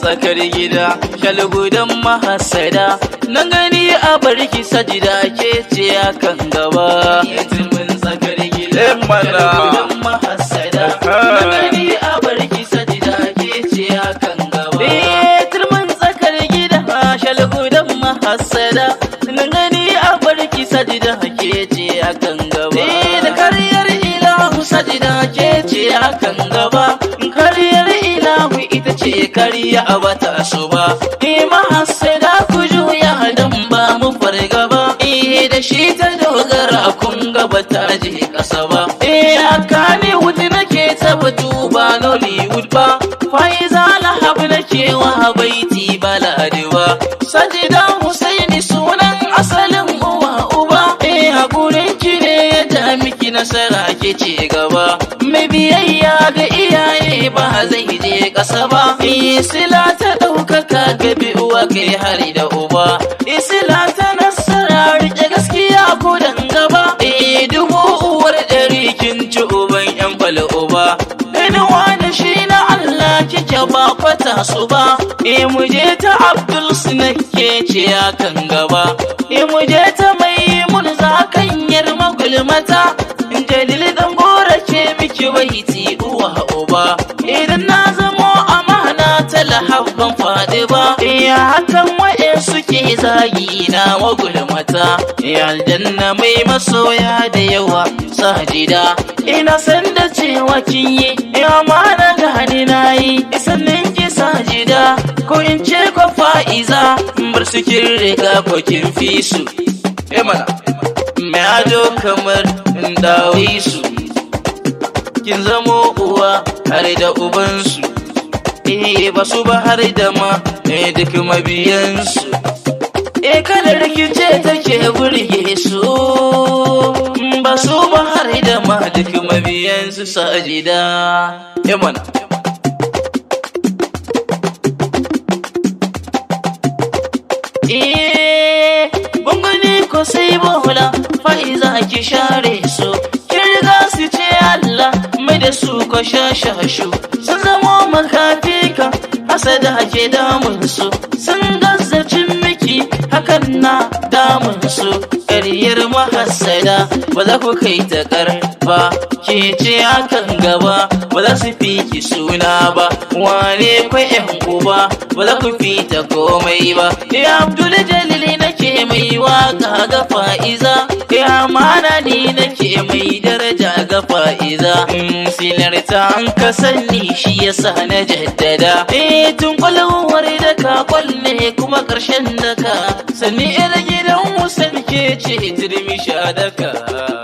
tsakar gida shalgudan mahassada nan gani a barki sajida ke ce akan gaba turmin tsakar gida shalgudan mahassada nan gani a barki sajida ke ce akan gaba turmin tsakar gida shalgudan mahassada nan gani a barki sajida ke ce akan gaba da kariyar ilahu sajida ke ce akan gaba kariyar ilahu ita ce kariya a bata so ba mahassada ku juya dan ba mu fargaba da shi ta dogara kun gaba ta je kasa ba haka ne wuta nake ta batu ba Nollywood ba Faiza Lahab nake wa baiti baladi ba Sajida Husaini sunan asalin uwa uba hakurin ki ne ya ja miki nasara ke ce gaba mai biyayya ga iyaye ba zai je kasa ba sila ta ɗaukaka gabi uwa kai hari da uba sila ta nasara rike gaskiya ko dan gaba dubu uwar ɗari kin ci uban yan bala uba inuwa da shi na Allah kike ba kwata su ba mu je ta Abdul Sinake ce akan gaba mu je ta mai mun zakanyar magulmata Jalil dan gora ce miki baiti uwa uba idan na zamo amana ta lahabban fadi ba hakan waye suke zagi na magulmata aljanna mai masoya da yawa sajida ina san da cewa kin yi amana ga hani nayi sannan ki sajida ko in ce ko Faiza bar su kin riga ko kin fi su mana mai ado kamar dawisu kin zamo uwa har da ubansu ba su ba har da ma duk mabiyansu kada rikice take burge su ba su ba har da ma duk mabiyansu sajida mana bungani ko sai bola Faiza ki share su kin riga su ce Allah mai da su ko shashashu sun zama makafika hasada ke damun su sun gazzacin miki hakan na damun su ƙaryar mahassada ba za ku kai ta karba ke ce akan gaba ba za su fi ki suna ba wane kwai yan uba ba za ku fi ta komai ba Abdul Jalil nake mai waka ga Faiza amana ni nake mai daraja ga Faiza silar ta an ka sanni shi yasa na jaddada tun kwalwar da ka kwalle kuma karshen daka sanni ira gidan Hussein ke ce turmi sha daka